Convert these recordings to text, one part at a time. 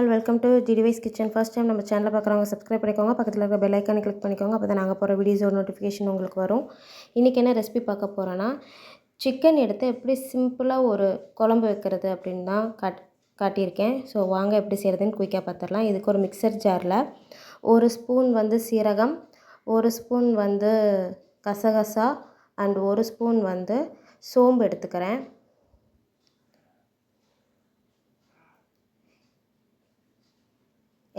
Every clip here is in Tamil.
ஆல் வெல்கம் டு ஜிடிவைஸ் கிச்சன். ஃபர்ஸ்ட் டைம் நம்ம சேனலை பார்க்குறவங்க சப்ஸ்கிரைப் பண்ணிக்கோங்க. பக்கத்தில் இருக்க பெல் ஐக்கானை கிளிக் பண்ணிக்கோங்க. அப்போ தான் நாங்கள் போகிற வீடியோஸோட நோட்டிஃபிகேஷன் உங்களுக்கு வரும். இன்றைக்கி என்ன ரெசிபி பார்க்க போகிறோன்னா, சிக்கன் எடுத்து எப்படி சிம்பிளாக ஒரு குழம்பு வைக்கிறது அப்படின்னு தான் காட்டியிருக்கேன். ஸோ வாங்க எப்படி செய்கிறதுன்னு குயிக்காக பார்த்துடலாம். இதுக்கு ஒரு மிக்சர் ஜாரில் 1 ஸ்பூன் சீரகம், 1 ஸ்பூன் கசகசா அண்ட் 1 ஸ்பூன் சோம்பு எடுத்துக்கிறேன்.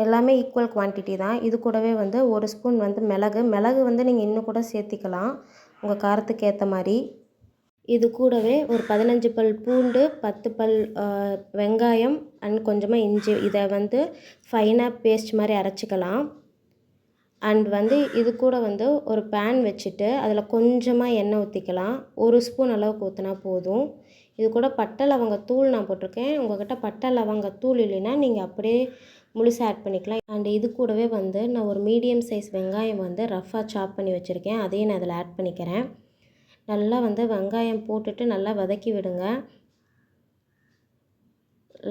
எல்லாமே ஈக்குவல் குவான்டிட்டி தான். இது கூடவே 1 ஸ்பூன் மிளகு நீங்கள் இன்னும் கூட சேர்த்திக்கலாம் உங்கள் காரத்துக்கு ஏற்ற மாதிரி. இது கூடவே ஒரு 15 பல் பூண்டு, 10 பல் வெங்காயம் அண்ட் கொஞ்சமாக இஞ்சி, இதை ஃபைனாக பேஸ்ட் மாதிரி அரைச்சிக்கலாம். அண்ட் இது கூட ஒரு பேன் வச்சுட்டு அதில் கொஞ்சமாக எண்ணெய் ஊற்றிக்கலாம். 1 ஸ்பூன் அளவுக்கு ஊற்றினா போதும். இது கூட பட்டை லவங்கத்தூள் நான் போட்டிருக்கேன். உங்கள்கிட்ட பட்டை லவங்கத்தூள் இல்லைன்னா நீங்கள் அப்படியே முழுசாக ஆட் பண்ணிக்கலாம். அண்ட் இது கூடவே நான் ஒரு மீடியம் சைஸ் வெங்காயம் ரஃப்பாக சாப் பண்ணி வச்சுருக்கேன். அதையும் நான் அதில் ஆட் பண்ணிக்கிறேன். நல்லா வெங்காயம் போட்டுட்டு நல்லா வதக்கி விடுங்க.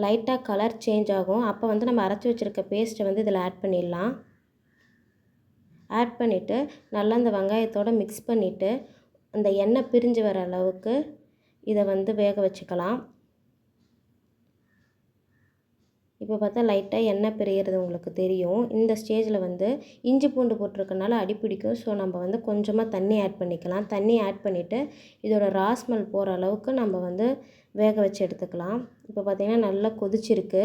லைட்டாக கலர் சேஞ்ச் ஆகும். அப்போ நம்ம அரைச்சி வச்சுருக்க பேஸ்ட்டை இதில் ஆட் பண்ணிடலாம். ஆட் பண்ணிவிட்டு நல்லா அந்த வெங்காயத்தோடு மிக்ஸ் பண்ணிவிட்டு அந்த எண்ணெய் பிரிஞ்சு வர அளவுக்கு இதை வேக வச்சுக்கலாம். இப்போ பார்த்தா லைட்டாக எண்ணெய் பிரிகிறது உங்களுக்கு தெரியும். இந்த ஸ்டேஜில் இஞ்சி பூண்டு போட்டிருக்கனால அடி பிடிக்கும். ஸோ நம்ம கொஞ்சமாக தண்ணி ஆட் பண்ணிக்கலாம். தண்ணி ஆட் பண்ணிவிட்டு இதோட ராஸ்மல் போகிற அளவுக்கு நம்ம வேக வச்சு எடுத்துக்கலாம். இப்போ பார்த்திங்கன்னா நல்லா கொதிச்சிருக்கு.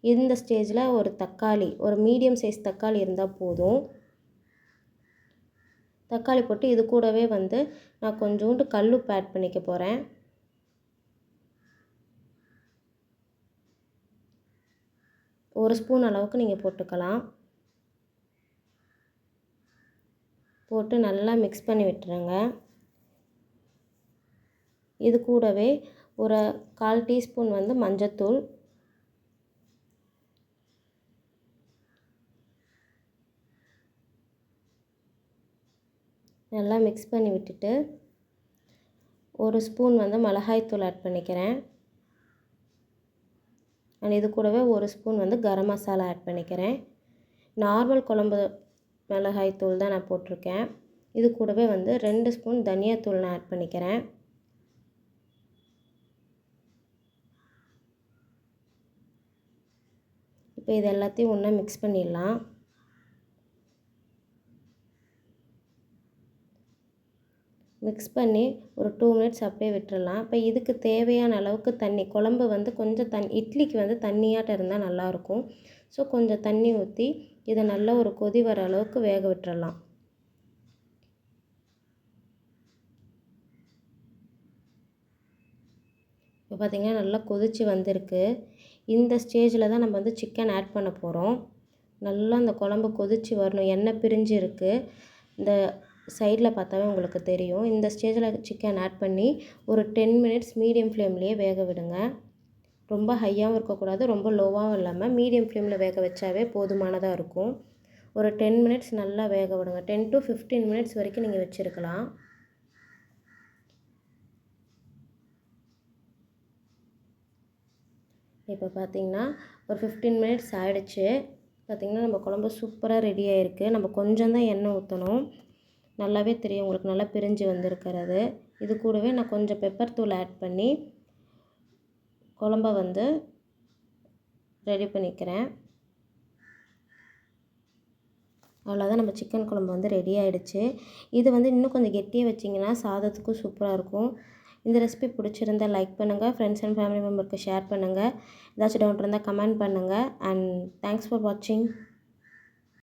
இந்த ஸ்டேஜில் ஒரு தக்காளி, ஒரு மீடியம் சைஸ் தக்காளி இருந்தால் போதும். தக்காளி போட்டு இது கூடவே நான் கொஞ்சோண்டு கல்லுப்பு ஆட் பண்ணிக்க போகிறேன். ஒரு ஸ்பூன் அளவுக்கு நீங்கள் போட்டுக்கலாம். போட்டு நல்லா மிக்ஸ் பண்ணி விட்டுருங்க. இது கூடவே ஒரு 1/4 டீஸ்பூன் மஞ்சத்தூள், நல்லா மிக்ஸ் பண்ணி விட்டுட்டு 1 ஸ்பூன் மிளகாய்த்தூள் ஆட் பண்ணிக்கிறேன். அண்ட் இது கூடவே 1 ஸ்பூன் கரம் மசாலா ஆட் பண்ணிக்கிறேன். நார்மல் குழம்பு மிளகாய்த்தூள் தான் நான் போட்டிருக்கேன். இது கூடவே 2 ஸ்பூன் தனியாத்தூள் நான் ஆட் பண்ணிக்கிறேன். இப்போ இது எல்லாத்தையும் ஒன்றா மிக்ஸ் பண்ணிடலாம். மிக்ஸ் பண்ணி ஒரு 2 மினிட்ஸ் அப்படியே விட்டுடலாம். இப்போ இதுக்கு தேவையான அளவுக்கு தண்ணி, குழம்பு கொஞ்சம் இட்லிக்கு தண்ணியாட்டம் இருந்தால் நல்லாயிருக்கும். ஸோ கொஞ்சம் தண்ணி ஊற்றி இதை நல்லா ஒரு கொதி வர அளவுக்கு வேக விட்டுறலாம். இப்போ பார்த்திங்கன்னா நல்லா கொதித்து வந்திருக்கு. இந்த ஸ்டேஜில் தான் நம்ம சிக்கன் ஆட் பண்ண போகிறோம். நல்லா அந்த குழம்பு கொதித்து வரணும். எண்ணெய் பிரிஞ்சு இருக்குது. இந்த சைடில் பார்த்தாவே உங்களுக்கு தெரியும். இந்த ஸ்டேஜில் சிக்கன் ஆட் பண்ணி ஒரு 10 மினிட்ஸ் மீடியம் ஃப்ளேம்லேயே வேக விடுங்க. ரொம்ப ஹையாகவும் இருக்கக்கூடாது, ரொம்ப லோவாகவும் இல்லாமல் மீடியம் ஃப்ளேமில் வேக வச்சாவே போதுமானதாக இருக்கும். ஒரு 10 மினிட்ஸ் நல்லா வேக விடுங்க. 10 to 15 மினிட்ஸ் வரைக்கும் நீங்கள் வச்சுருக்கலாம். இப்போ பார்த்திங்கன்னா ஒரு 15 மினிட்ஸ் ஆகிடுச்சு. பார்த்திங்கன்னா நம்ம குழம்பு சூப்பராக ரெடி ஆகிருக்கு. நம்ம கொஞ்சம் தான் எண்ணெய் ஊற்றணும். நல்லாவே தெரியும் உங்களுக்கு, நல்லா பிரிஞ்சு வந்திருக்கிறது. இது கூடவே நான் கொஞ்சம் பெப்பர் தூள் ஆட் பண்ணி குழம்ப ரெடி பண்ணிக்கிறேன். அவ்வளோதான், நம்ம சிக்கன் குழம்பு ரெடி ஆகிடுச்சு. இது இன்னும் கொஞ்சம் கெட்டியாக வச்சிங்கன்னா சாதத்துக்கும் சூப்பராக இருக்கும். இந்த ரெசிபி பிடிச்சிருந்தால் லைக் பண்ணுங்கள், ஃப்ரெண்ட்ஸ் அண்ட் ஃபேமிலி மெம்பருக்கு ஷேர் பண்ணுங்கள். ஏதாச்சும் டவுட் இருந்தால் கமெண்ட் பண்ணுங்கள். அண்ட் தேங்க்ஸ் ஃபார் வாட்சிங்.